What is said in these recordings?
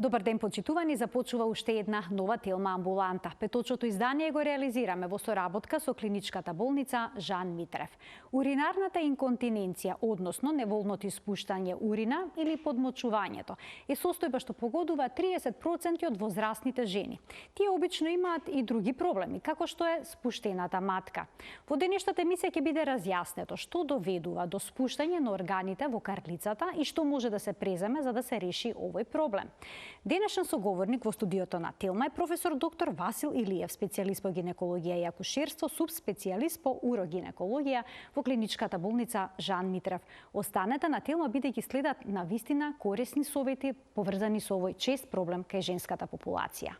Добар ден, почитувани, започува уште една нова телма амбуланта. Петочното издание го реализираме во соработка со клиничката болница Жан Митрев. Уринарната инконтиненција, односно неволното испуштање урина или подмочувањето, е состојба што погодува 30% од возрастните жени. Тие обично имаат и други проблеми, како што е спуштената матка. Во денешната емисија ќе биде разјаснето што доведува до спуштање на органите во карлицата и што може да се преземе за да се реши овој проблем. Денешен соговорник во студиото на Телма е професор доктор Васил Илиев, специјалист по гинекологија и акушерство, субспецијалист по урогинекологија во клиничката болница Жан Митрев. Останете на Телма бидејќи следат на вистина корисни совети поврзани со овој чест проблем кај женската популација.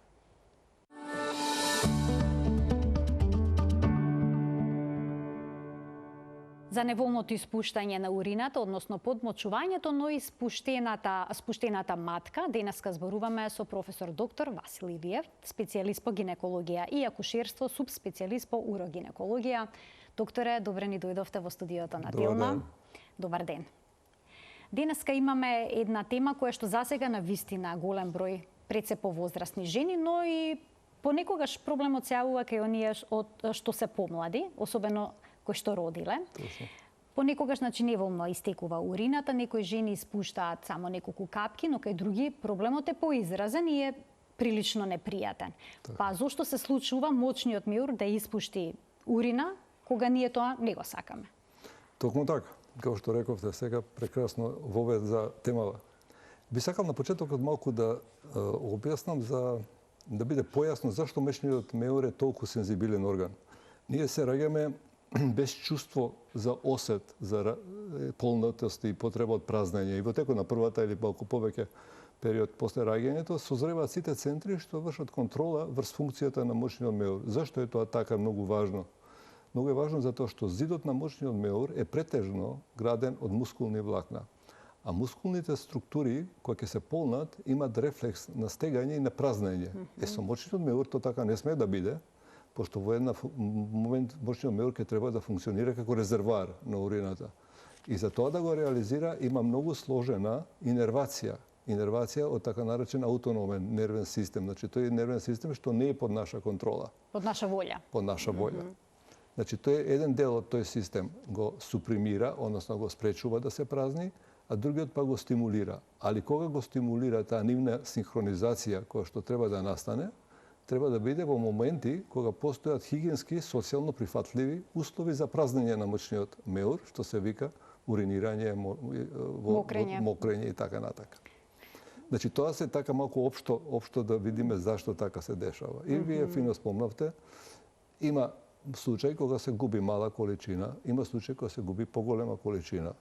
За неволното испуштање на урината, односно подмочувањето, но и спуштената матка, денеска зборуваме со професор доктор Васил Илиев, специјалист по гинекологија и акушерство, субспецијалист по урогинекологија. Докторе, добре ни дојдовте во студиото на Телма. Добар ден. Денеска имаме една тема која што засега на вистина голем број пред се повозрастни жени, но и понекогаш проблемот се јавува кај оние што се помлади, особено кои што родиле. Понекогаш, неволно истекува урината, некои жени испуштаат само неколку капки, но кај други проблемот е поизразен и е прилично непријатен. Па зошто се случува мочниот меур да испушти урина, кога ние тоа не го сакаме? Токму така. Како што рековте сега, прекрасно вовед за темава. Би сакал на почетокот малку да објаснам да биде појасно зашто мочниот меур е толку сензибилен орган. Ние се раѓаме без чувство за осет, за полнотост и потреба од празнење. И во текот на првата или малку повеќе период после раѓањето созреваат сите центри што вршат контрола врз функцијата на мочниот меур. Зашто е тоа така многу важно? Многу е важно затоа што зидот на мочниот меур е претежно граден од мускулни влакна. А мускулните структури кои ќе се полнат имаат рефлекс на стегање и на празнење. Со мочниот меур тоа така не смее да биде, пошто во една момент мочниот меур ќе треба да функционира како резервоар на урината. И за тоа да го реализира има многу сложена инервација од така наречен аутономен нервен систем. Значи тој е нервен систем што не е под наша контрола. Под наша волја. Под наша волја. Значи тој е еден дел од тој систем го супримира, односно го спречува да се празни, а другиот па го стимулира. Али кога го стимулира таа нивна синхронизација која што треба да настане, треба да биде во моменти кога постојат хигиенски, социјално прифатливи услови за празнење на мочниот меур, што се вика уринирање, мокрење и така натака. Значи тоа се така малку општо да видиме зашто така се дешава. И вие фино спомнавте, има случај кога се губи мала количина, има случај кога се губи поголема количина.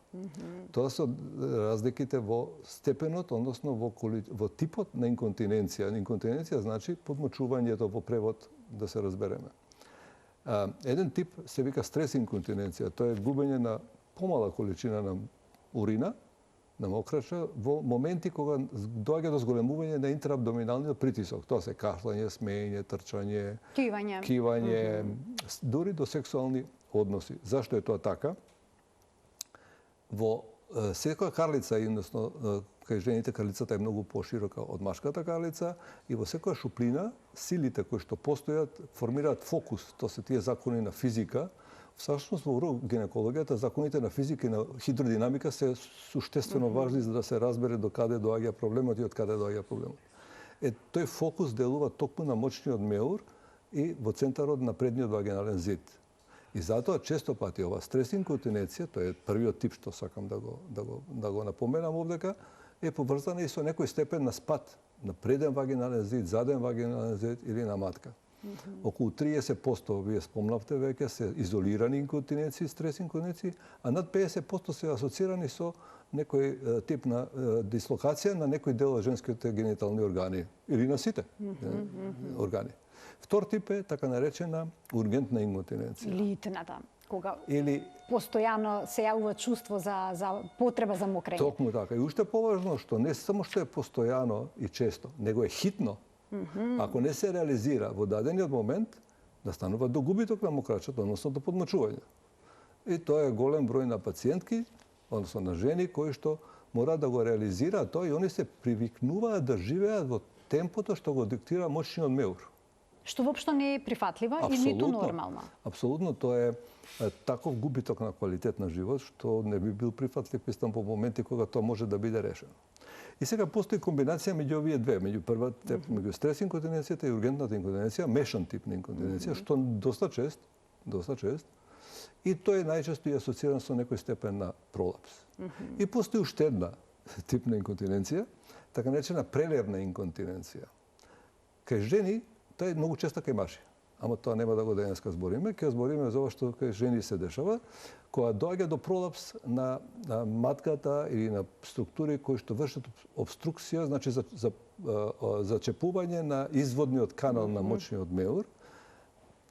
Тоа се разликите во степенот, односно во типот на инконтиненција. Инконтиненција значи подмочувањето во превод, да се разбереме. Еден тип се вика стрес инконтиненција. Тоа е губење на помала количина на урина, на мокрача, во моменти кога доаѓа до зголемување на интраабдоминалниот притисок. Тоа се кашлање, смеење, трчање, кивање, дури до сексуални односи. Зашто е тоа така? Во секоја карлица, односно кај жените карлицата е многу поширока од машката карлица и во секоја шуплина силите кои што постојат формираат фокус. Тоа се тие закони на физика. Всушност во урогинекологијата законите на физика и на хидродинамика се суштествено важни за да се разбере до каде доаѓа проблемот и од каде доаѓа проблемот. Тој фокус делува токму на мочниот меур и во центарот на предниот вагинален зид. И затоа често пати ова стрес инконтиненција, тоа е првиот тип што сакам да го напоменам овдека, е поврзана и со некој степен на спад на преден вагинален зид, заден вагинален зид или на матка. Околу 30%, вие спомнавте веќе, се изолирани инконтиненции, стрес инконтиненции, а над 50% се асоцирани со некој тип на дислокација на некој дел од женските генитални органи или на сите органи. Втор тип е така наречена ургентна инконтиненција. Или итната, кога постојано се јавува чувство за потреба за мокрење. Токму така. И уште поважно што не само што е постојано и често, него е хитно. Ако не се реализира во дадениот момент, да станува до губиток на мокрачот, односно до подмочување. И тоа е голем број на пациентки односно на жени кои што мора да го реализираат тоа и они се привикнуваат да живеат во темпото што го диктира моćниот меур. Што воопшто не е прифатливо и ниту нормално. Апсолутно, тоа е таков губиток на квалитет на живот што не би бил прифатлив мислам по моменти кога тоа може да биде решено. И сега постои комбинација меѓу овие две, меѓу првата, меѓу стрес инконтиненцијата и ургентната инконтиненција, мешан тип на инконтиненција, што доста чест, и тој е најчесто и асоциран со некој степен на пролапс. И постои уште една тип на инконтиненција, така наречена прелевна инконтиненција. Кај жени, тоа е многу често кај мажи. Ама тоа нема да го денеска збориме, ќе збориме за ова што кај жени се дешава, кога доаѓа до пролапс на матката или на структури кои што вршат обструкција, значи за зачепување на изводниот канал на моćниот меур,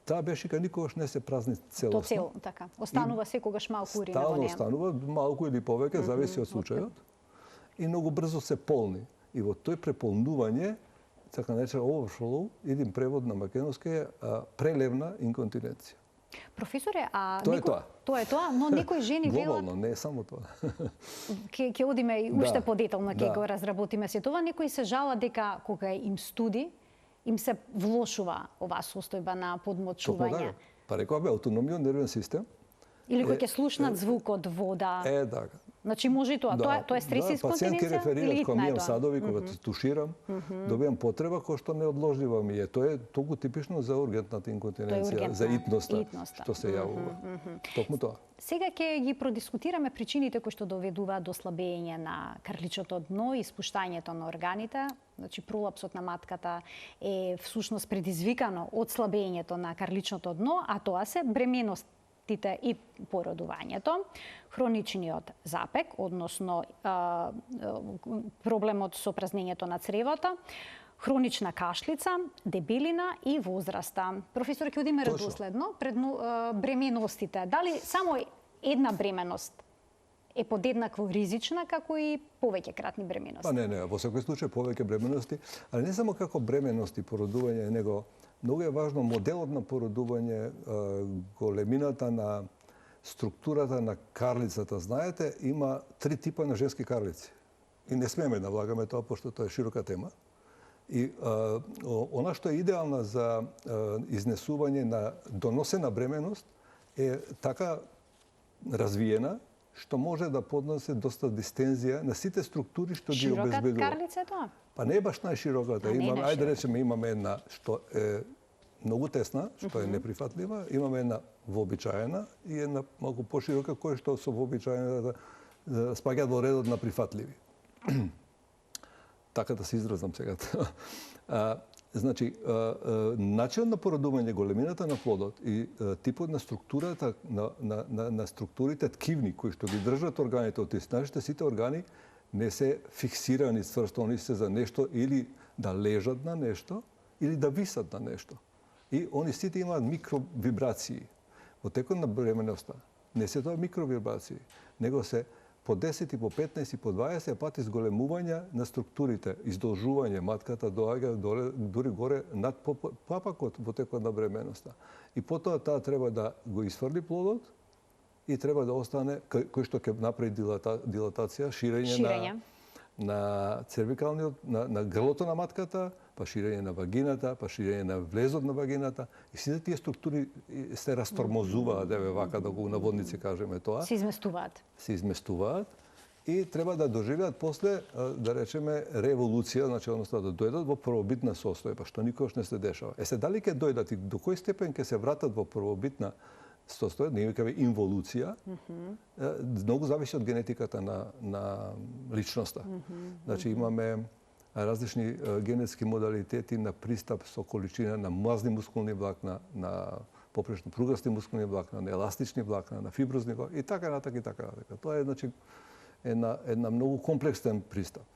таа бешика никогаш не се празни целосно. До цел, така. Останува секогаш малку урина во неа. неа. Останува малку или повеќе, зависи од случајот. И многу брзо се полни. И во тој преполнување, така наречена overflow, идем превод на македонски е прелевна инконтиненција. Професоре, Тоа е тоа. Тоа е тоа, но некои жени велат... Глобално, не е само тоа. Ќе одиме и уште подетално, ќе го разработиме се тоа. Некои се жалат дека кога им студи, им се влошува оваа состојба на подмочување. Па рекоа бе, автономиот нервен систем. Или кои ќе слушнат звук од вода. Така. Значи може и тоа. Тоа е стрес инконтиненција? Пациентки реферираат кога ми имам садови, кога туширам, добивам потреба која што неодложлива ми е. Тоа е толку типично за ургентната инконтиненција, за итноста, што се јавува. Токму тоа. Сега ќе ги продискутираме причините кои што доведуваат до слабење на карличното дно и спуштањето на органите. Значи пролапсот на матката е всушност предизвикано од слабењето на карличното дно, а тоа се бременост и породувањето, хроничниот запек, односно проблемот со празнењето на цревото, хронична кашлица, дебелина и возраста. Професор, ќе одиме редоследно пред бременостите. Дали само една бременост е подеднакво ризична како и повеќе кратни бремености? Па не, во секој случај повеќе бремености, али не само како бремености, породување, него многу е важно моделот на породување, големината на структурата на карлицата. Знаете, има 3 типа на женски карлици. И не смееме да влагаме тоа, пошто тоа е широка тема. И она што е идеална за изнесување на доносена бременост е така развиена, што може да подноси доста дистензија на сите структури што ги обезбедува. Широка карлица е тоа? Па не е баш најшироката. Ајде речеме, имаме една што е многу тесна, што е неприфатлива, имаме една вообичаена и една малку поширока која што со вообичаената спаѓаат во редот на прифатливи. Така да се изразам сега. Значи, начинот на породување, големината на плодот и типот на структурата на структурите ткивни кои што ги држат органите од нашите сите органи не се фиксирани цврсто, они се за нешто или да лежат на нешто или да висат на нешто. И они сите имаат микровибрации. Во текот на бременоста не се тоа микровибрации, него се по 10 и по 15 и по 20 пати зголемување на структурите, издолжување, матката доаѓа дури горе над папакот во текот на бременоста. И потоа таа треба да го изфрли плодот и треба да остане кој што ќе направи дилатација, ширење на цервикалниот, на грлото на матката, па ширење на вагината, па ширење на влезот на вагината. И сите тие структури се растормозуваат, вака да го наводници кажеме тоа. Се изместуваат. Се изместуваат и треба да доживеат после, да речеме, револуција, значи односно да дојдат во првобитна состојба, што никогаш не се дешава. Се дали ќе дојдат и до кој степен ќе се вратат во првобитна состојба, ние викаме инволуција, многу зависи од генетиката на личноста. Значи имаме различни генетски модалитети на пристап со количина на мазни мускулни влакна, на попречно пругасти мускулни влакна, на еластични влакна, на фиброзни влакна и така натака. Тоа е значи една многу комплексен пристап.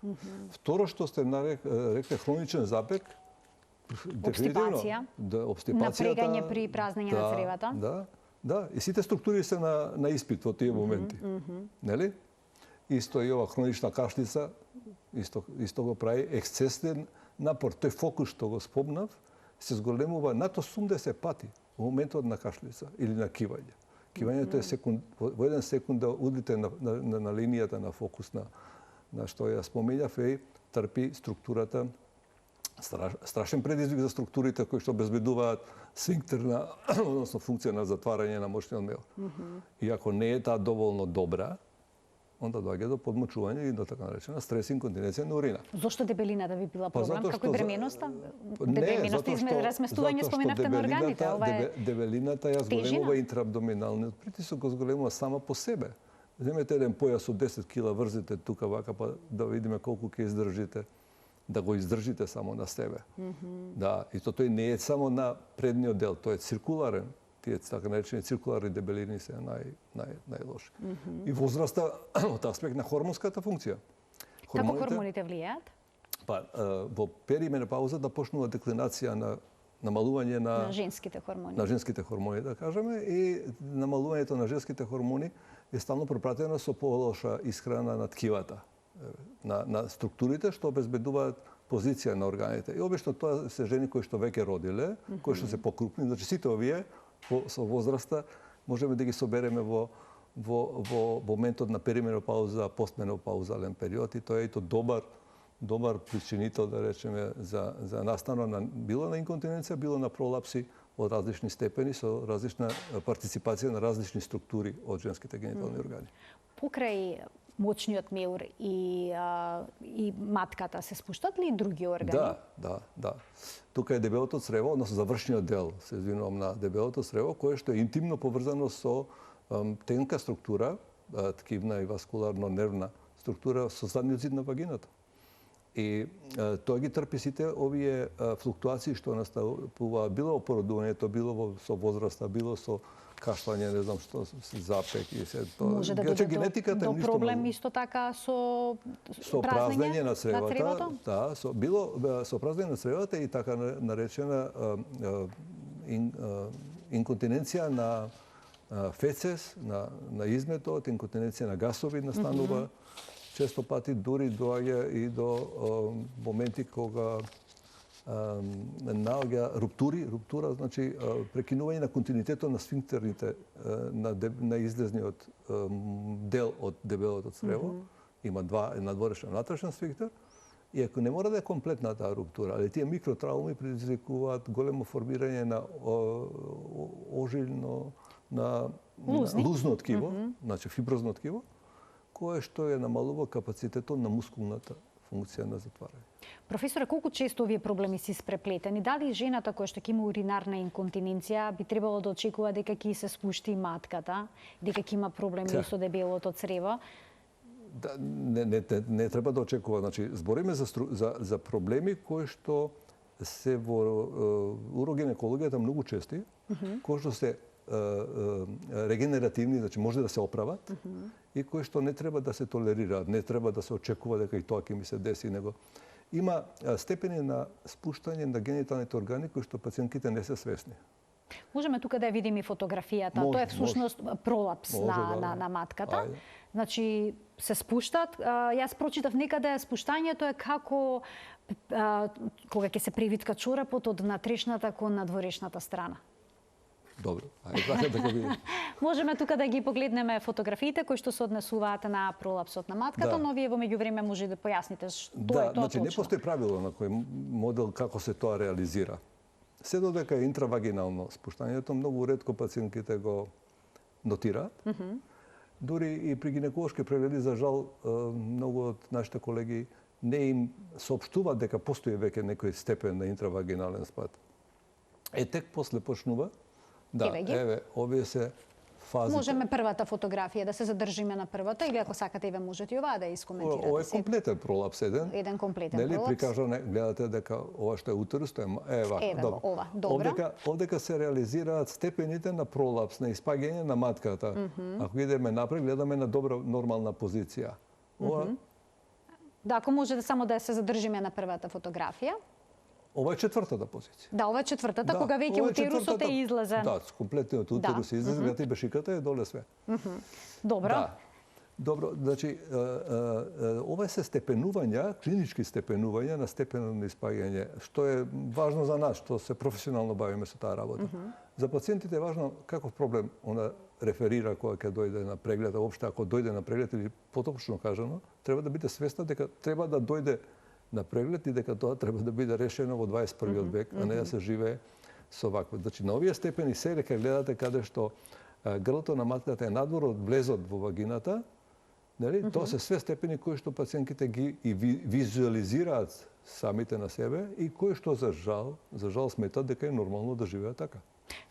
Второ што сте рекле хроничен запек, обстипација, напрегање при празнење на цревата. Да, и сите структури се на испит во тие моменти. Нели? Исто и ова хронична кашлица, исто го прави ексцесен напор. Тој фокус што го спомнав се зголемува над 80 пати во моментот на кашлица или на кивање. Кивањето е во еден секунд да удрите на линијата на фокус на што ја споменав и трпи структурата. Страшен предизвик за структурите кои што обезбедуваат сфинктерна, односно функција на затварање на мошниот мел. И ако не е таа доволно добра, онда доаѓа до подмочување и до така наречена стрес инконтиненција на урина. Зошто дебелината би била проблем? Затоа Како и бременоста? Не, Дебелината и разместување споменавте на органите. Дебелината ја зголемува интраабдоминалниот притисок, го зголемува сама по себе. Земете еден појас од 10 кила, врзите тука вака, па да видиме колку ќе издржите, да го издржите само на себе. Да, и тој не е само на предниот дел, тој е циркуларен. Тие така наречени циркуларни дебелини се најлоши. И возраста од аспект на хормонската функција. Како хормоните влијаат? Па, во перименопаузата почнува деклинација на намалување на женските хормони. На женските хормони, да кажеме, и намалувањето на женските хормони е стално пропратено со полоша исхрана на ткивата, на структурите што обезбедуваат позиција на органите. И обично тоа се жени кои што веќе родиле, кои што се покрупни, значи сите овие со возраста можеме да ги собереме во моментот на перименопауза, постменопаузален период, и тоа е и добар причинител, да речеме, за настанок било на инконтиненција, било на пролапси од различни степени, со различна партиципација на различни структури од женските генитални органи. Покрај мочниот меур и матката се спуштат ли и други органи? Да. Тука е дебелото црево, односно завршниот дел, се извинувам, на дебелото црево, кое што е интимно поврзано со тенка структура, ткивна и васкуларно-нервна структура со задниот зид на вагината. И тоа ги трпи сите овие флуктуации што наставува било во породувањето, било со возраста, било со кашлање, не знам што, запек и се тоа. Може да дојде до проблем исто така со празнење на цревото? Да, со празнење на цревата и така наречена инконтиненција на фецес, на изметот, инконтиненција на гасови настанува. Често пати дури доаѓа и до моменти кога наоѓа руптура, значи прекинување на континуитетот на сфинктерните на излезниот дел од дебелото црево. Има надворешен и внатрешен сфинктер. И ако не мора да е комплетна таа руптура, али тие микротрауми предизвикуваат големо формирање на ожилно, на лузно ткиво, значи фиброзно ткиво, кое што ја намалува капацитетот на мускулната функција на затварање. Професоре, колку често овие проблеми се испреплетени? Дали жената која што ќе има уринарна инконтиненција би требало да очекува дека ќе се спушти матката, дека ќе има проблеми со дебелото црево? Да, не треба да очекува. Значи, збориме за проблеми кои што се во урогинекологијата многу чести, кои што се регенеративни, значи може да се оправат, и кои што не треба да се толерираат, не треба да се очекува дека и тоа ќе ми се деси, него има степени на спуштање на гениталните органи кои што пациентките не се свесни. Можеме тука да ја видиме и фотографијата. Тоа е всушност пролапс на матката. Значи се спуштат. Јас прочитав некаде спуштањето е како кога ќе се превитка чорапот од внатрешната кон надворешната страна. Добро, ајде да го видиме. Можеме тука да ги погледнеме фотографиите кои што се однесуваат на пролапсот на матката, но вие во меѓувреме може да појасните што е тоа значи точно. Не постои правило на кој модел како се тоа реализира. Се додека е интравагинално спуштањето, многу ретко пациентките го нотираат. Дури и при гинеколошки прегледи, за жал, многу од нашите колеги не им соопштуваат дека постои веќе некој степен на интравагинален спад. Тек после почнува. Да, еве, овие се фазите. Можеме првата фотографија да се задржиме на првата, или ако сакате еве можете и оваа да искоментирате. Ова е комплетен пролапс еден. Еден комплетен пролапс. Нели прикажано, гледате дека ова што е утерус, тоа е вака. Еве ова, добро. Овдека се реализираат степените на пролапс, на испаѓање на матката. Ако идеме напред, гледаме на добра нормална позиција. Ова Да, ако може да само да се задржиме на првата фотографија. Ова е четвртата позиција. Да, ова е четвртата, кога веќе утерусот е излезен. Да, комплетниот утерус е излезен, и бешиката е доле све. Добро. Добро, значи, ова се степенувања, клинички степенувања на степенот на испаѓање, што е важно за нас, што се професионално бавиме со таа работа. За пациентите е важно каков проблем реферира кога ќе дојде на преглед, а општо ако дојде на преглед или поточно кажано, треба да биде свесна дека треба да дојде на преглед и дека тоа треба да биде решено во 21. век, а не да се живее со вакво. Значи, на овие степени се дека гледате каде што грлото на матката е надвор од влезот во вагината, нели? Тоа се све степени кои што пациентките ги и визуализираат самите на себе и кои што за жал сметат дека е нормално да живеат така.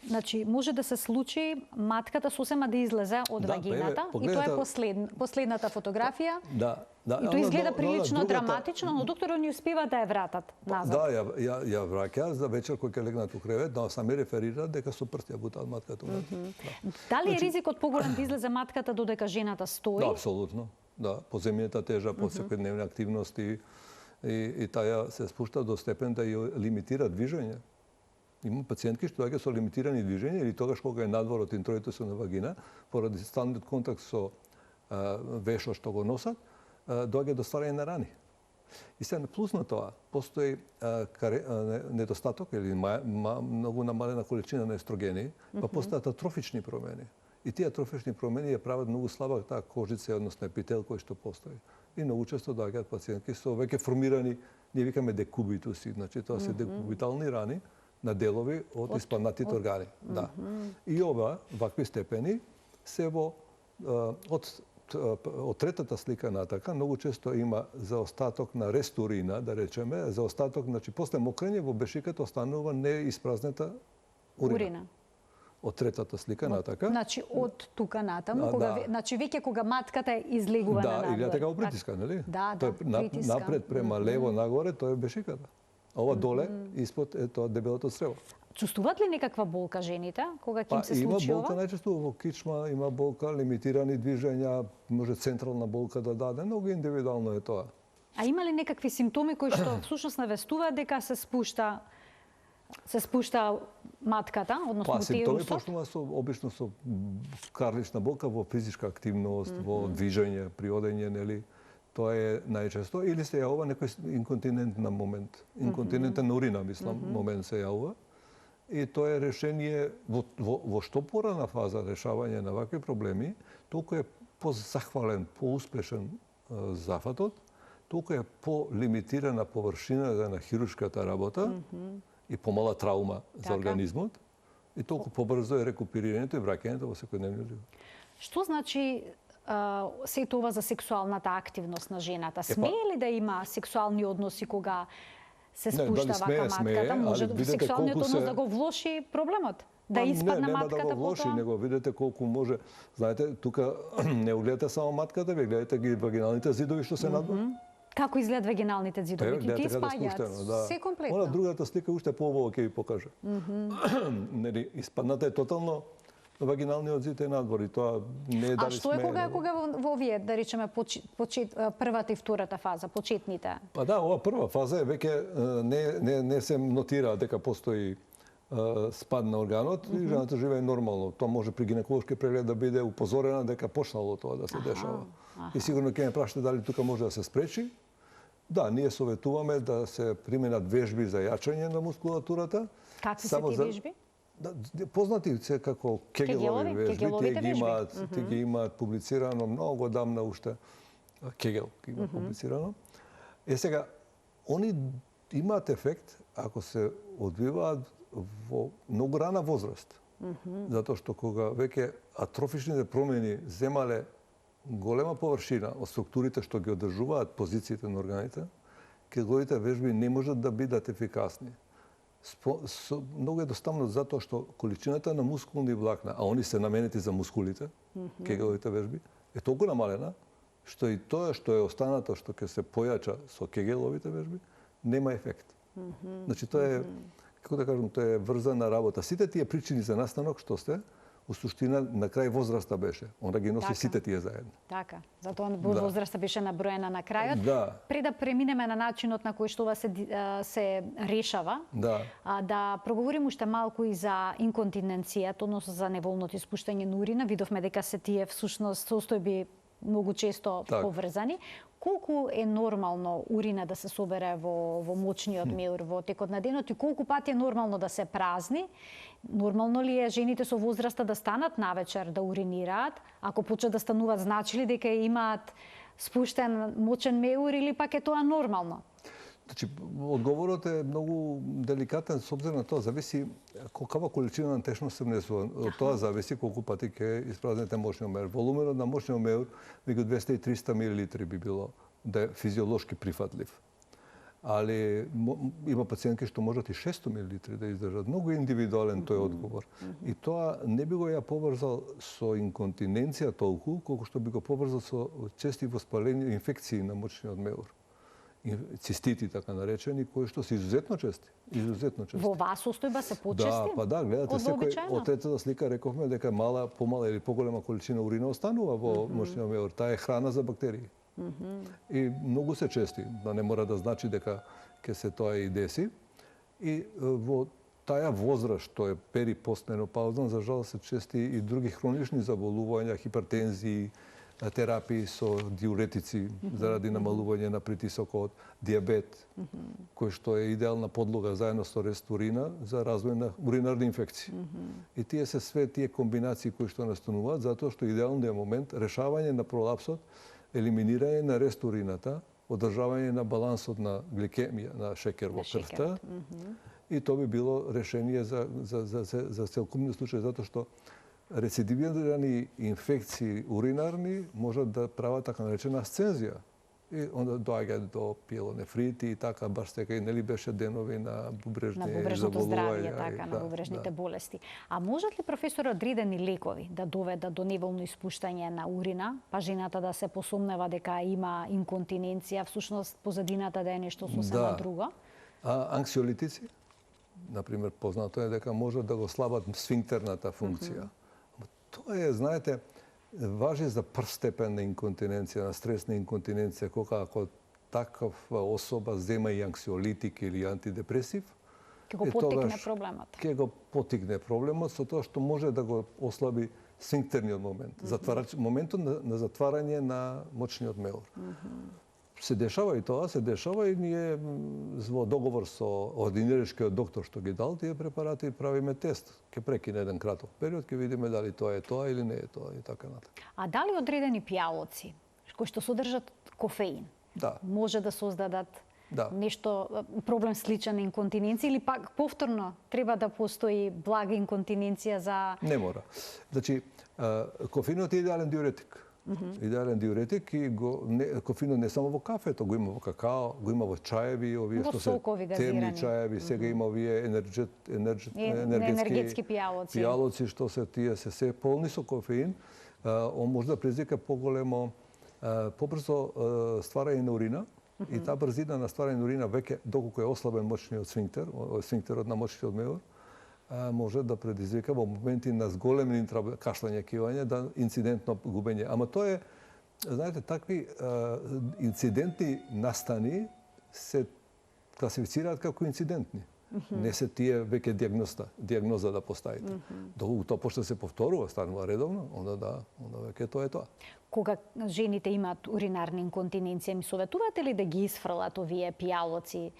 Значи, може да се случи матката сосема да излезе од вагината и тоа е последната фотографија. Да. И тоа изгледа прилично драматично, но докторот ни успива да ја вратат назад. Да, ја враќа за вечер кој ќе легнат у кревет, да сами реферираат дека со прст ја бутаат матката. Дали е ризикот поголем да излезе матката додека жената стои? Да, апсолутно. Да, поземјната тежа, по секојдневни активности и таа се спушта до степен да ја лимитира движење. Има пациентки што доаѓа со лимитирани движења или тогаш кога е надвор од интроитусот на вагина, поради сталниот контакт со вешот што го носат, доаѓа до стварање на рани. И сега плюс на тоа, постои недостаток или многу намалена количина на естрогени, па постојат атрофични промени. И тие атрофични промени ја прават многу слаба таа кожица, односно епител кој што постои. И многу често доаѓаат пациентки со веќе формирани, ние викаме декубитуси, значи тоа се декубитални рани на делови од испаднатите органи. Да. И вакви степени се од третата слика натака, многу често има заостаток на рестурина, да речеме, заостаток, значи после мокрење во бешиката останува неиспразнета урина. Од третата слика натака. Значи од тука натаму, значи веќе кога матката е излегува на надвор. Да, или така го притиска, нели? Да, притиска. Напред према лево нагоре, тоа е бешиката. Ова доле, испод е тоа дебелото црево. Чувствуваат ли некаква болка жените кога ќе им се случи ова? Има болка најчесто во кичма, има болка, лимитирани движења, може централна болка да даде, многу индивидуално е тоа. А има ли некакви симптоми кои што всушност навестуваат дека се спушта матката, односно утерусот? Симптоми почнува обично со карлична болка во физичка активност, во движење, при одење, нели? Тоа е најчесто. Или се јавува некој инконтинентен момент. Инконтинентен урина, мислам, момент се јавува. И тоа е решение во што порана фаза решавање на вакви проблеми, толку е позахвален, поуспешен зафатот, толку е полимитирана површината на хируршката работа и помала траума за организмот, и толку побрзо е рекуперирањето и враќањето во секојдневниот живот. Што значи сето ова за сексуалната активност на жената? Смее ли да има сексуални односи кога се спушта вака матката? Може сексуалниот однос да го влоши проблемот? Да испадне матката потоа? Не, нема да го влоши, него видете колку може. Знаете, тука не гледате само матката, ве гледате ги вагиналните зидови што се надвор. Како изгледат вагиналните зидови? Тие спаѓаат се комплетно. Она другата слика уште поубаво ќе ви покаже. Нели, испадната е тотално вагиналниот зид е надвор и тоа не е дали смее. А што е кога во овие, да речеме, првата и втората фаза, почетните? Па да, ова прва фаза е веќе не се нотира дека постои спад на органот и жената живее нормално. Тоа може при гинеколошки преглед да биде упозорена дека почнало тоа да се дешава. И сигурно ќе ме прашате дали тука може да се спречи. Да, ние советуваме да се применат вежби за јачање на мускулатурата. Какви се тие вежби? Познати се како кегелови вежби, тие ги имаат публицирано многу одамна уште. Кегел ги има публицирано. Сега, они имаат ефект ако се одвиваат во многу рана возраст. Затоа што кога веќе атрофичните промени земале голема површина од структурите што ги одржуваат позициите на органите, кегеловите вежби не можат да бидат ефикасни. Многу едноставно затоа што количината на мускулни влакна, а они се наменети за мускулите, кегеловите вежби, е толку намалена, што и тоа што е останато што ќе се појача со кегеловите вежби, нема ефект. Значи тоа е, како да кажам, тоа е врзана работа. Сите тие причини за настанок што сте, у суштина на крај возраста беше. Онда ги носи сите тие заедно. Така. Затоа возраста беше наброена на крајот. Пред да преминеме на начинот на кој што ова се решава, да проговорим уште малку и за инконтиненцијата, односно за неволното испуштање на урина. Видовме дека се тие всушност состојби многу често поврзани. Колку е нормално урина да се собере во мочниот меур во текот на денот и колку пати е нормално да се празни? Нормално ли е жените со возраста да станат навечер да уринираат? Ако почнат да стануваат, значи ли дека имаат спуштен мочен меур или пак е тоа нормално? Значи, одговорот е многу деликатен, с обзир на тоа зависи колкава количина на течност се внесува. Од тоа зависи колку пати ќе испразните мочниот меур. Волуменот на мочниот меур меѓу 200 и 300 мл би било да е физиолошки прифатлив. Али има пациентки што можат и 600 мл да издржат. Многу индивидуален тој одговор. И тоа не би го ја поврзал со инконтиненција толку, колку што би го поврзал со чести воспалени инфекции на мочниот меур. Цистити, така наречени, кои што се изузетно чести. Во вас состојба се почести? Да, гледате, секој од третата слика рековме дека мала, помала или поголема количина урина останува во мочниот меур. Таа е храна за бактерии. И многу се чести, да не мора да значи дека ќе се тоа и деси. И во таа возраст што е перипостменопаузна, за жал се чести и други хронични заболувања, хипертензии, терапии со диуретици заради намалување на притисокот, диабет, кој што е идеална подлога заедно со рестурина за развој на уринарни инфекции. И тие се све тие комбинации кои што настануваат, затоа што идеалниот момент решавање на пролапсот, елиминирање на рестурината, одржавање на балансот на гликемија, на шекер во крвта. И тоа би било решение за целокупниот случај, затоа што рецидивирани инфекции уринарни можат да прават така наречена асцензија. И onda доаѓа до пиелонефрити и така, баш сега и нели беше денови на бубрежното здравје, така, на бубрежните болести. А можат ли, професор, одредени лекови да доведат до неволно испуштање на урина, па жената да се посомнева дека има инконтиненција, всушност позадината да е нешто сосема друго? Анксиолитици, например, познато е дека можат да го слабат сфинктерната функција. Тоа е, знаете, важи за прв степен на инконтиненција, на стресна инконтиненција, кога ако такава особа зема и анксиолитик или антидепресив, ќе го потикне проблемот. Ќе го потикне проблемот со тоа што може да го ослаби сфинктерниот момент, моментот на затварање на мочниот меур. Се дешава и тоа, и ние во договор со ординеришкиот доктор што ги дал тие препарати, правиме тест. Ќе прекине еден краток период, ќе видиме дали тоа е тоа или не е тоа и така натаму. А дали одредени пијалоци кои што содржат кофеин може да создадат нешто, проблем сличен на инконтиненција или пак повторно треба да постои блага инконтиненција за... Не мора. Значи, кофеинот е идеален диуретик. Идеален диуретик и кофеинот не само во кафето, го има во какао, го има во чаеви, овие што се темни чаеви, сега има овие енергетски пијалоци што се тие се полни со кофеин, он може да предизвика побрзо стварање на урина и таа брзина на стварање на урина веќе доколку е ослабен мочниот сфинктер, сфинктерот на мочниот меур, може да предизвика во моменти на зголемени кашлање, кивање, да инцидентно губење. Ама тоа е, знаете, такви инцидентни настани се класифицираат како инцидентни. Не се тие веќе диагноза да поставите. Доколку тоа почне да се повторува, станува редовно, onda веќе тоа е тоа. Кога жените имаат уринарна инконтиненција, ми советувате ли да ги исфрлат овие пијалоци?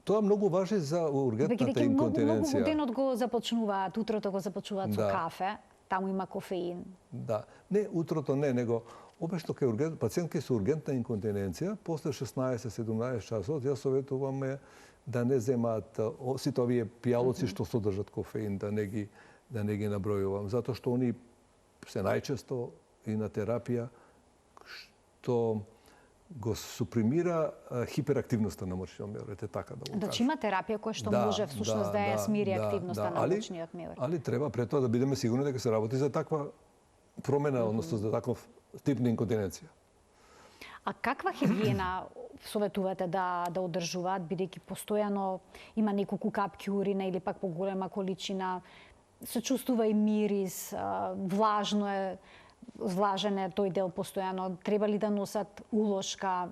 Тоа многу важи за ургентната инконтиненција. Многу денот го започнуваат, утрото го започнуваат со кафе, таму има кофеин. Да, не утрото не, него обично кај пациентки со ургентна инконтиненција, после 16-17 часот, јас советувам да не земаат сите овие пијалоци што содржат кофеин, да не ги набројувам, затоа што они се најчесто и на терапија што го супримира хиперактивноста на мочниот меур, ете така да го кажам. Значи има терапија која што може всушност да ја смири активноста на мочниот меур. Али треба пред тоа да бидеме сигурни дека се работи за таква промена, односно за таков тип на инконтиненција. А каква хигиена советувате да одржуваат, бидејќи постојано има неколку капки урина или пак поголема количина, се чувствува и мирис, влажен е тој дел постојано, треба ли да носат улошка?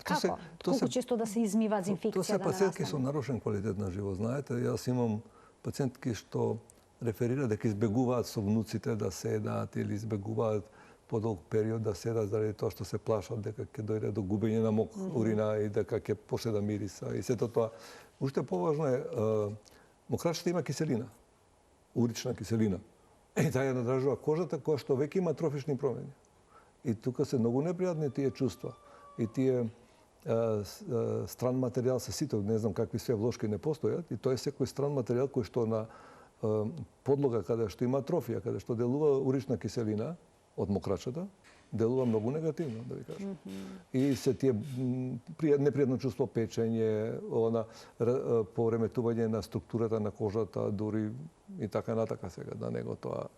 Како? Колку често да се измиваат за инфекција? Тоа се пациентки со нарушен квалитет на живот. Знаете, јас имам пациентки што реферираат дека избегуваат со внуците да седат или избегуваат подолг период да седат заради тоа што се плашат дека ќе дојде до губење на урина и дека ќе почне да мириса и сето тоа. Уште поважно е, мокрачето има киселина. урична киселина. И таа ја надражува кожата која што веќе има трофични промени. И тука се многу непријатни тие чувства. И тие стран материјал се сите, не знам какви све влошки не постојат, и тоа е секој стран материјал кој што на подлога каде што има атрофија, каде што делува урична киселина од мокрачата, делува многу негативно, да ви кажам. И се тие непријатно чувство, печење, пореметување на структурата на кожата, дури и така натака сега, да него тоа.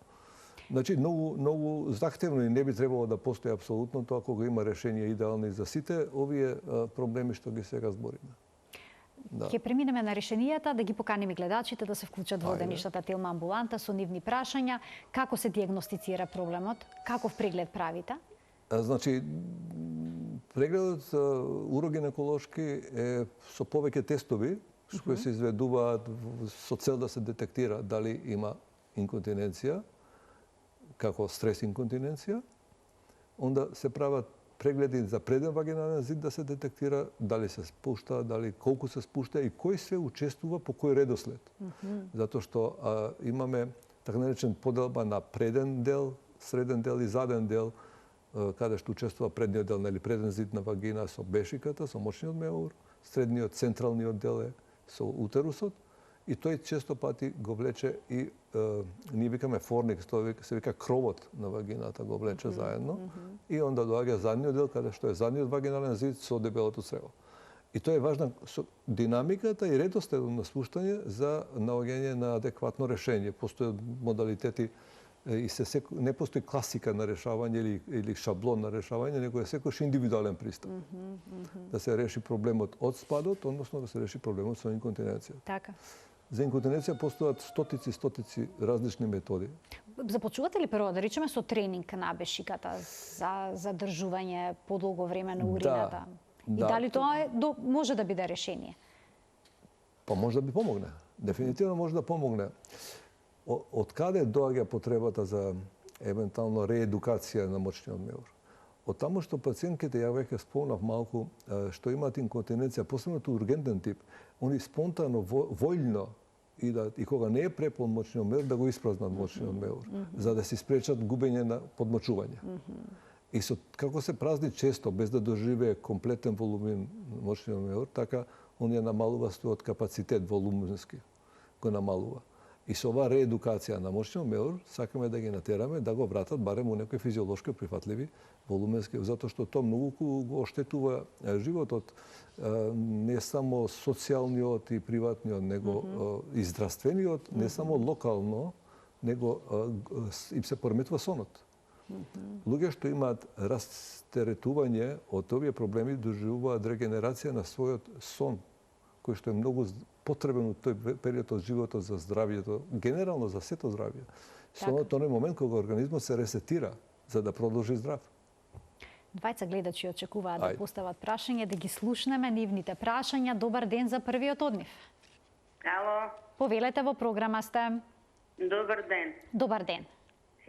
Значи, многу захтевно и не би требало да постои апсолутно тоа кога има решение идеални за сите овие проблеми што ги сега збориме. Да. Ќе преминеме на решенијата, да ги поканиме гледачите да се вклучат во денешната Телма амбуланта со нивни прашања. Како се диагностицира проблемот? Каков преглед правите? Значи, прегледот урогинеколошки е со повеќе тестови, кои се изведуваат со цел да се детектира дали има инконтиненција, како стрес инконтиненција. Онда се прават прегледи за преден вагинален зид да се детектира дали се спушта, дали колку се спушта и кој се учествува по кој редослед. Затоа што имаме така наречен поделба на преден дел, среден дел и заден дел, каде што учествува предниот дел, нели преден зид на вагина со бешиката, со мочниот меур, средниот централниот дел е со утерусот, и тој често пати го влече и ние викаме форникс, тоа се вика кровот на вагината го влече заедно, и онда доаѓа задниот дел каде што е задниот вагинален зид со дебелото црево. И тоа е важна динамиката и редоследот на спуштање за наоѓање на адекватно решение. Постојат модалитети и не постои класика на решавање или шаблон на решавање, него е секојаш индивидуален пристап. Да се реши проблемот од спадот, односно да се реши проблемот со инконтиненцијата. Така. За инконтиненција постојат стотици различни методи. Започувате ли прво да речеме со тренинг на бешиката за задржување подолго време на урината? И дали тоа може да биде решение? Па може да би помогне. Дефинитивно може да помогне. Од каде доаѓа потребата за евентуално реедукација на мочниот меур? Од таму што пациентките, ја веќе спомнав малку, што имаат инконтиненција, посебно ургентен тип, они спонтано, вољно и кога не е препон мочниот меур, да го испразнат мочниот меур, за да се спречат губење на подмочување. И како се празни често, без да доживее комплетен волумен мочниот меур, така он ја намалува својот капацитет волуменски, го намалува. И со оваа реедукација на мочниот меур, сакаме да ги натераме да го вратат барем у некои физиолошки прифатливи волуменски, затоа што тоа многу го оштетува животот, не само социјалниот и приватниот, него и здравствениот, не само локално, него им се пореметува сонот. Луѓе што имаат растеретување од овие проблеми доживуваат регенерација на својот сон, кој што е многу потребен од тој период од животот за здравјето, генерално за сето здравје. Сонот е оној момент кога организмот се ресетира за да продолжи здрав. Двајца гледачи очекуваат да постават прашање, да ги слушнеме нивните прашања. Добар ден за првиот од нив. Ало. Повелете, во програма сте. Добар ден. Добар ден.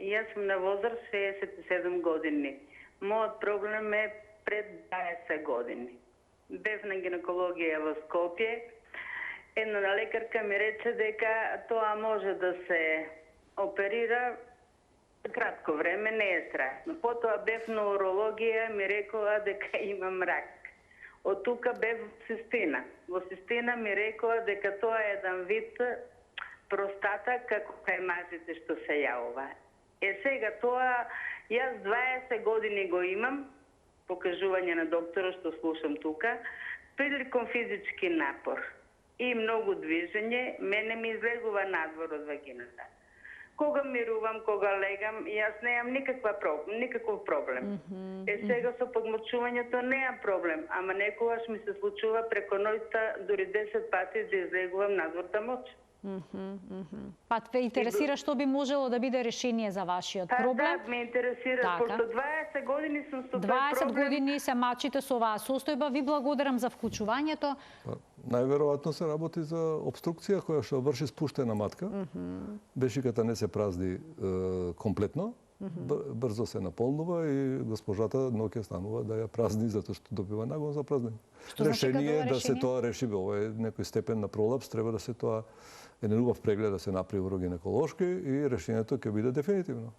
Јас сум на возраст 67 години. Мојот проблем е пред 20 години. Бев на гинекологија во Скопје. Една лекарка ми рече дека тоа може да се оперира кратко време, не е страшно. Потоа бев на урологија, ми рекоа дека имам рак. Од тука бев во цистина. Во цистина ми рекоа дека тоа е еден вид простата како кај мажите што се јавува. Сега тоа, јас 20 години го имам, покажување на доктора што слушам тука, приликон физички напор и многу движење, мене ми излегува надвор од вагината. Кога мирувам, кога легам, јас неам никаков проблем. Сега со подмочувањето неам проблем, ама некогаш ми се случува преко ноќта дури 10 пати да излегувам надвор да мочам. Па те интересира што би можело да биде решение за вашиот проблем? Да, ме интересира, пошто 20 години сум со тој 20 години се мачите со оваа состојба. Ви благодарам за вклучувањето. Најверојатно се работи за обструкција која што врши спуштена матка. Бешиката не се празни комплетно Брзо се наполнува и госпожата ноќе станува да ја празни затоа што добива нагон за празнење. Решение е да се тоа реши, ова е некој степен на пролапс, треба да се тоа еден убав преглед да се направи урогинеколошки и решението ќе биде дефинитивно.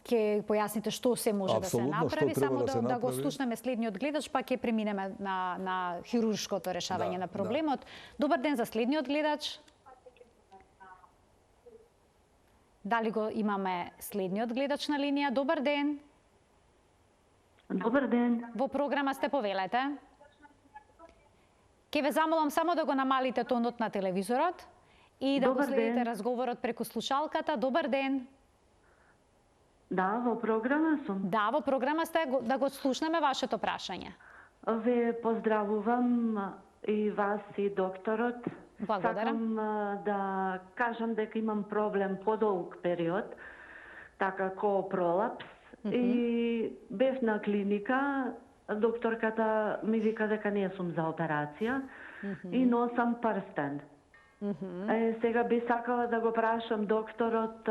Ќе појасните што се може да се направи, само да го направи. слушнеме следниот гледач, па ќе преминеме на хируршкото решавање на проблемот. Добар ден за следниот гледач. Дали го имаме следниот гледач на линија? Добар ден. Добар ден. Во програма сте, повелете. Ке ве замолам само да го намалите тонот на телевизорот и да го следите разговорот преку слушалката. Добар ден. Да, во програма сум. Да, во програма сте, да го слушнеме вашето прашање. Ве поздравувам и вас и докторот. Благодарам. Сакам да кажам дека имам проблем подолг период, така ко пролапс. И бев на клиника, докторката ми вика дека не сум за операција и носам прстен. Сега би сакала да го прашам докторот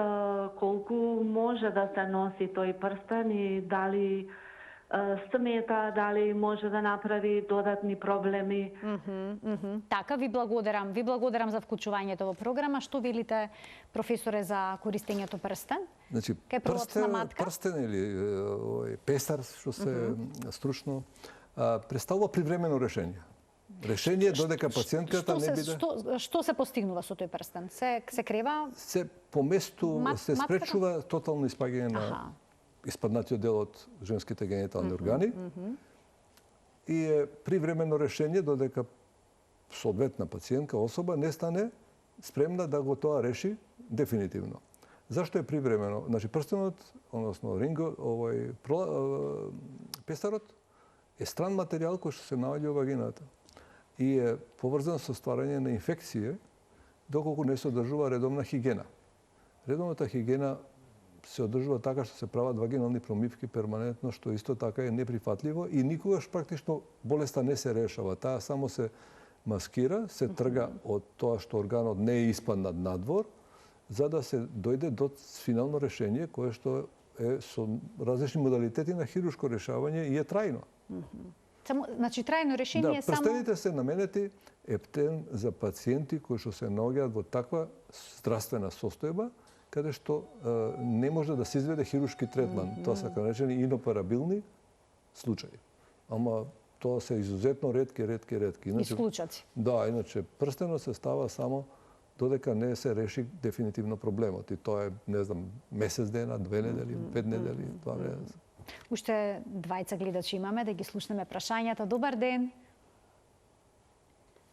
колку може да се носи тој прстен и дали смета, дали може да направи додатни проблеми. Така, ви благодарам. Ви благодарам за вклучувањето во програма. Што велите, професоре, за користењето прстен? Значи, прстен или песар, што се стручно, представува привремено решение. Решение додека пациентката не биде... Што се постигнува со тој прстен? Се крева? Се поместу, се спречува тотално испаѓање на испаднатиот дел од женските генитални органи и е привремено решение додека соодветна пациентка, особа, не стане спремна да го тоа реши дефинитивно. Зашто е привремено? Значи, прстенот, односно песарот, е стран материјал кој што се наоѓа во вагината и е поврзан со стварање на инфекција доколку не се одржува редовна хигиена. Редовната хигиена се одржува така што се прават вагинални промивки перманентно, што исто така е неприфатливо и никогаш практично болеста не се решава. Таа само се маскира, се трга од тоа што органот не е испаднат надвор, за да се дојде до финално решение кое што е со различни модалитети на хируршко решавање и е трајно. Значи, трајно решение е само... Да, прстените се наменети ептен за пациенти кои што се наоѓаат во таква здравствена состојба, каде што не може да се изведе хируршки третман. Тоа се наречени иноперабилни случаи. Ама тоа се изузетно ретки. Исклучаци. Да, иначе прстенот се става само додека не се реши дефинитивно проблемот. И тоа е, не знам, месец дена, 2 недели, 5 недели, тоа не е. Уште двајца гледачи имаме, да ги слушнеме прашањата. Добар ден.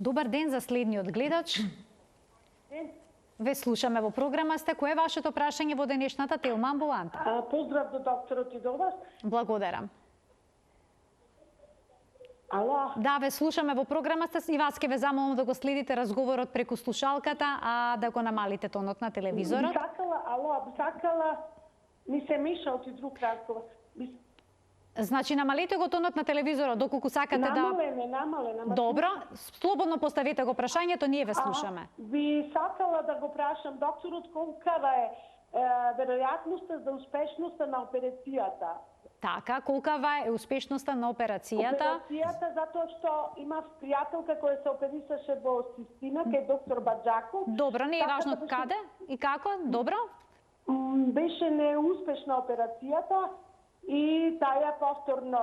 Добар ден за следниот гледач. Ве слушаме во програма сте. Кој е вашето прашање во денешната Телма амбуланта? Поздрав до докторот и до вас. Благодарам. Ало? Да, ве слушаме во програма сте и вас ке ве замолам да го следите разговорот преку слушалката, а да го намалите тонот на телевизорот. Сакала, ми се миша од друг разговор. Значи, намалете го тонот на телевизорот, доколку сакате намале. Добро, слободно поставете го прашањето, ние ве слушаме. Би сакала да го прашам докторот колкава е веројатноста за успешноста на операцијата. Така, колкава е успешноста на операцијата? Операцијата, затоа што имав пријателка која се оперисаше во Систина, кај доктор Баджаков. Добро, не е важно каде и како, добро? Беше неуспешна операцијата и таа повторно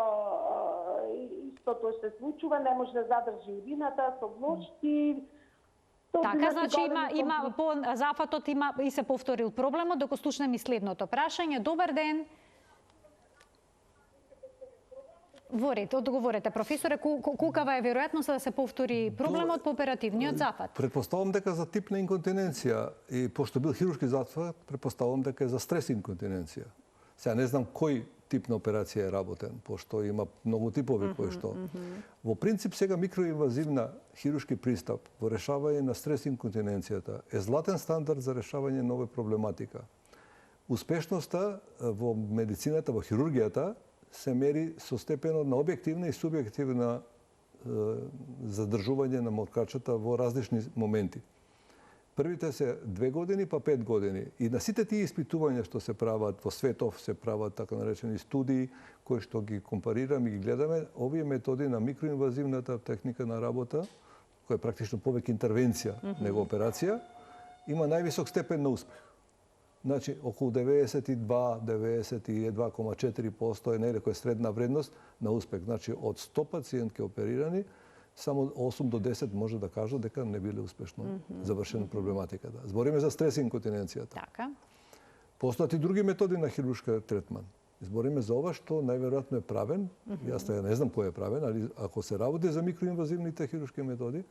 истото се случува, не може да задржи урината со влошки. Така, значи има по зафатот има и се повторил проблемот, докато слушнем и следното прашање. Добар ден. Одговорете, професоре, колкава е веројатноста да се повтори проблемот по оперативниот зафат? Предпоставам дека за тип на инконтиненција и пошто бил хируршки зафат, предпоставам дека е за стрес инконтиненција. Сега не знам кој тип на операција е работен, пошто има многу типови кои што. Во принцип сега микроинвазивна хируршки пристап во решавање на стрес инконтиненцијата е златен стандард за решавање на оваа проблематика. Успешноста во медицината, во хирургијата се мери со степенот на објективна и субјективна задржување на моткачата во различни моменти. Првите се 2 години, па 5 години. И на сите тие испитувања што се прават во светов, се прават така наречени студии, кои што ги компарираме и ги гледаме, овие методи на микроинвазивната техника на работа, која е практично повеќе интервенција него операција, има највисок степен на успех. Значи, околу 92,4% е некоја средна вредност на успех. Значи, од 100 пациентки оперирани, само 8 до 10 може да кажат дека не биле успешно завршена проблематиката. Збориме за стрес инконтиненцијата. Така. Постојат и други методи на хируршка третман. Збориме за ова што најверојатно е правен. Јас не знам кој е правен, али ако се работи за микроинвазивните хируршки методи,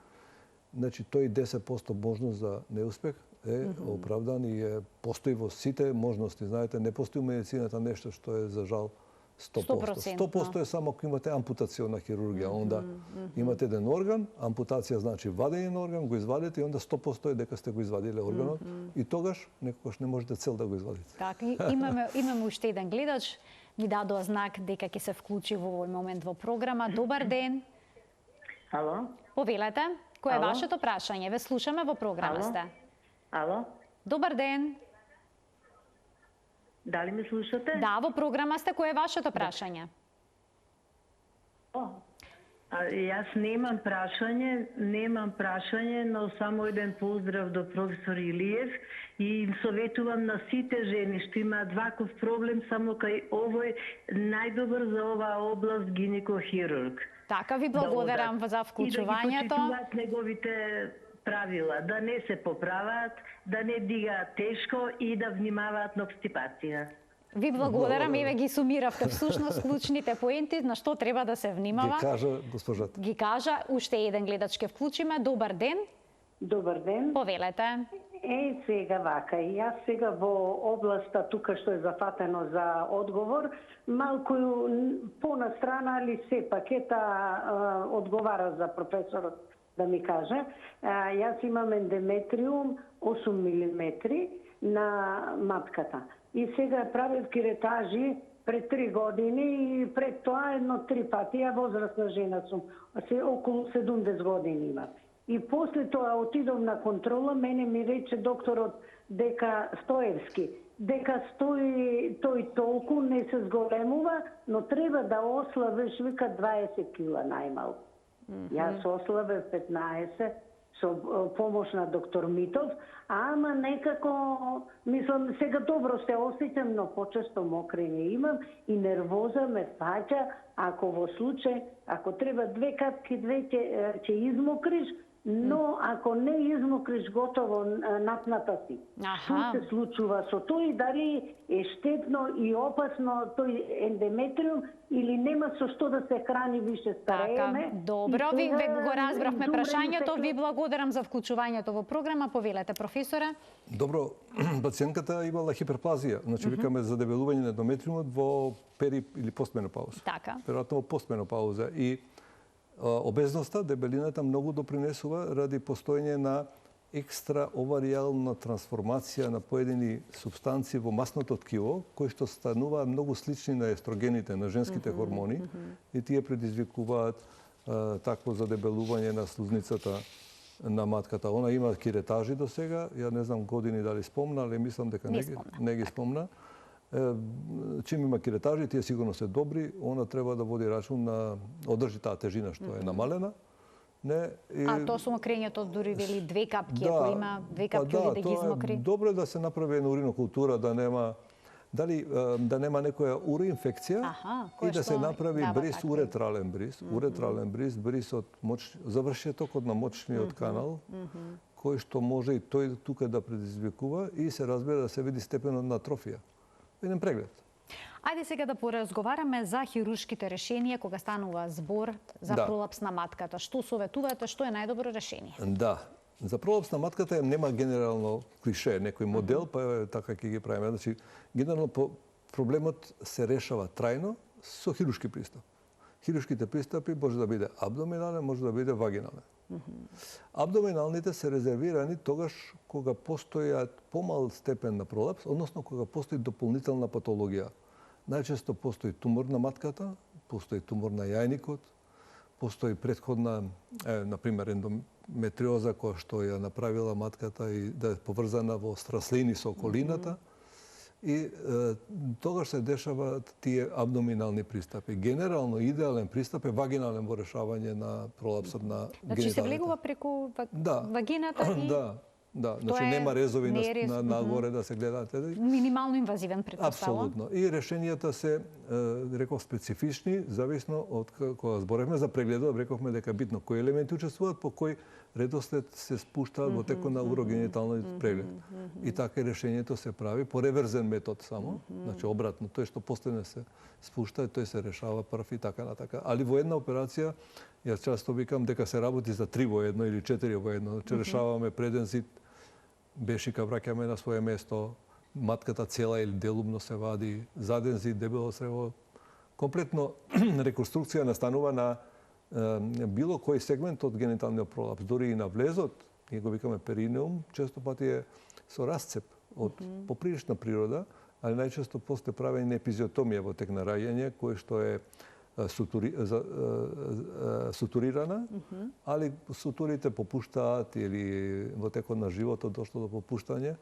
значи тој 10% можност за неуспех е оправдан и постои во сите можности. Знаете, не постои у медицината нешто што е за жал 100%. 100% е само ако имате ампутационна хирургија. Онда имате еден орган, ампутација значи вадење на орган, го извадите и онда 100% е дека сте го извадиле органот и тогаш некогаш не можете цел да го извадите. Така, имаме уште еден гледач, ни дадоа знак дека ќе се вклучи во овој момент во програма. Добар ден. Ало? Повелете, кој е вашето прашање? Ве слушаме, во програма сте. Ало? Добар ден. Дали ме слушате? Да, во програма сте, кој е вашето прашање? Јас немам прашање, но само еден поздрав до професор Илиев и им советувам на сите жени што имаат ваков проблем, само кај овој најдобар за оваа област гинекохирург. Така, ви благодарам за вклучувањето. И да ги почитуваат неговите правила, да не се поправаат, да не дигаат тешко и да внимаваат на обстипација. Ви благодарам, еве ги сумиравте всушност клучните поенти на што треба да се внимава. Ги кажа госпожата. Ги кажа, уште еден гледач ке вклучиме. Добар ден. Добар ден. Повелете. Сега вака, и јас сега во областа тука што е зафатено за одговор, малку понастрана, али сепак одговара за професорот да ми каже. Јас имам ендометриум 8 мм на матката. И сега правев киретажи пред 3 години и пред тоа 1-3 пати. Ја возрастна жена сум, околу 70 години имам. И после тоа отидов на контрола, мене ми рече докторот дека Стоевски, дека стои тој толку, не се зголемува, но треба да ослабеш, вика 20 кила најмалку. Јас ослабев 15 со помош на доктор Митов, ама некако, мислам, сега добро се осеќам, но почесто мокрење имам и нервоза ме фаќа, ако во случај, ако треба 2 капки, ќе измокриш, но ако не измокриш готово напната си. Што се случува со тој, дали е штетно и опасно тој ендометриум или нема со што да се храни више старееме? Така, добро, ви го разбравме прашањето, ви благодарам за вклучувањето во програма. Повелете, професоре. Добро, пациентката имала хиперплазија, значи викаме за дебелување на ендометриумот во пери или постменопауза. Така. Веројатно во постменопауза и обезноста, дебелината многу допринесува ради постоење на екстраоваријална трансформација на поедини субстанции во масното ткиво, кои што стануваат многу слични на естрогените, на женските хормони, и тие предизвикуваат такво задебелување на слузницата на матката. Она има киретажи до сега, ја не знам години дали спомна, але мислам дека не ги спомна. Чим има киретажи, тие сигурно се добри, она треба да води рачун на одржи таа тежина што е намалена. Тоа со мокрењето дури вели 2 капки, ако има 2 капки да ги измокри. Добро е да се направи една уринокултура, да нема некоја уроинфекција и да се направи бриз, уретрален бриз. Уретрален бриз, бризот завршетокот на мочниот канал, кој што може и тој тука да предизвикува и се разбира да се види степенот на атрофија. Еден преглед. Ајде сега да поразговараме за хируршките решенија кога станува збор за пролапс на матката. Што советувате, што е најдобро решение? Да. За пролапс на матката нема генерално клише, некој модел, па така ќе ги правиме. Значи, генерално проблемот се решава трајно со хируршки пристап. Хируршките пристапи може да биде абдоминален, може да биде вагинален. Абдоминалните се резервирани тогаш кога постојат помал степен на пролапс, односно кога постои дополнителна патологија. Најчесто постои тумор на матката, постои тумор на јајникот, постои претходна, например, ендометриоза која што ја направила матката и да е поврзана во страслини со околината. И тогаш се дешаваат тие абдоминални пристапи. Генерално идеален пристап е вагинален во решавање на пролапсот на гениталите. Значи се влегува преку вагината и... Да, значи нема резови нагоре да се гледаат. Минимално инвазивен, претпоставувам. Апсолутно. И решенијата се, реков, специфични, зависно од кога зборевме за прегледот, рековме дека битно кои елементи учествуваат, по кој редослед се спуштаат во текот на урогениталниот преглед. И така решението се прави по реверзен метод само, значи обратно, тој што последне се спушта, тој се решава прв и така натака. Али во една операција, јас често викам дека се работи за 3 во 1 или 4 во 1, значи решаваме преден зид, бешика враќаме на свое место, матката цела или делумно се вади, заден зид, дебело срево. Комплетно реконструкција настанува на било кој сегмент од гениталниот пролапс, дори и на влезот, ние го викаме перинеум, често пати е со расцеп од поприлична природа, али најчесто после правење епизиотомија во тек на раѓање, кој што е сутурирана, али сутурите попуштаат или во текот на животот дошло до попуштање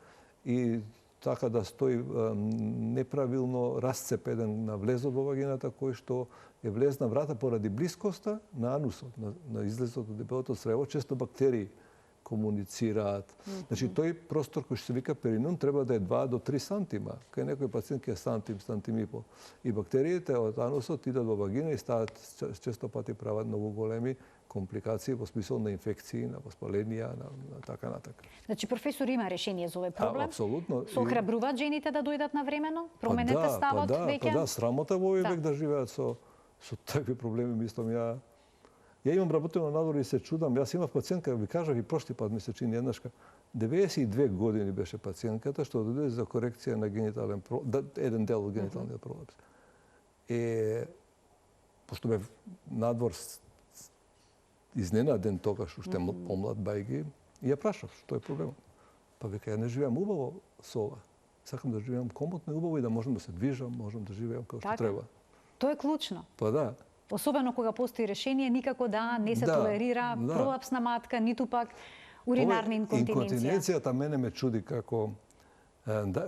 и така да стои неправилно расцеп еден на влезот во вагината кој што е влезна врата поради блискоста на анусот, на излезот од дебелото црево, често бактерии комуницираат. Значи тој простор кој што се вика перинеум треба да е 2 до 3 сантима. Кај некој пациент е сантим и пол. И бактериите од анусот идат во вагина и стават често пати прават многу големи компликации во смисол на инфекции, на воспаленија, на така натака. Значи професор има решение за овој проблем? Апсолутно. Се охрабруваат жените да дојдат навремено? Променете ставот веќе? Па да, срамота во овој век да живеат со такви проблеми, мислам ја. Ја имам работено надвор и се чудам. Јас имав пациентка, ви кажав и прошли пат ми се чини еднашка. 92 години беше пациентката што дојде за корекција на генитален еден дел од гениталниот пролапс. Пошто бев надвор изненаден тогаш, уште помлад бајги, и ја прашав што е проблемот. Па века, ја не живеам убаво со ова. Сакам да живеам комотно и убаво и да можам да се движам, можам да живеам како што треба. Тоа е клучно. Па да. Особено кога постои решение никако да не се толерира пролапс на матка, ниту пак уринарна инконтиненција. Инконтиненцијата мене ме чуди како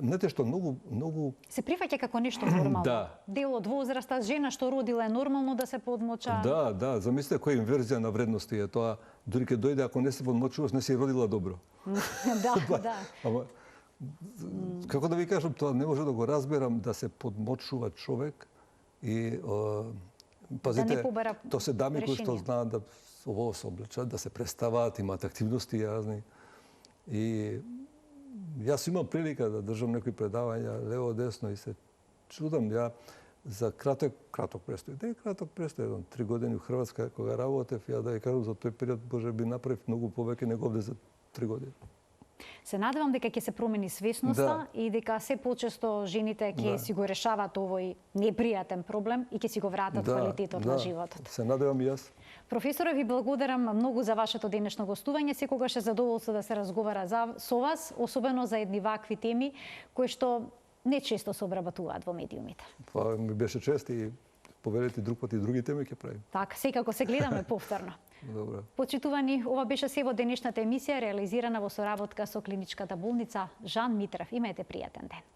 знаете што многу се прифаќа како нешто нормално. Дел од возраста, жена што родила е нормално да се подмоча. Да, замислете која инверзија на вредности е тоа. Дури ќе дојде ако не се подмочуваш, не си родила добро. Да. Ама како да ви кажам, тоа не може да го разберам да се подмочува човек и пазите, тоа се дами кои што знаат да ово се облечат, да се представаат, имаат активности јазни. И јас имам прилика да држам некои предавања лево-десно и се чудам ја за краток престој. Не краток престој, 3 години во Хрватска кога работев, ја да ја кажам за тој период може би направив многу повеќе него овде за 3 години. Се надевам дека ќе се промени свесноста и дека се почесто жените ќе си го решаваат овој непријатен проблем и ќе си го вратат квалитетот на животот. Се надевам и јас. Професоре, ви благодарам многу за вашето денешно гостување. Секогаш е задоволство да се разговара со вас, особено за едни вакви теми кои што не често се обработуваат во медиумите. Па ми беше чест и поверете друг пат и други теми ќе правим. Така, секако се гледаме повторно. Добре. Почитувани, ова беше се во денешната емисија реализирана во соработка со клиничката болница Жан Митрев. Имајте пријатен ден.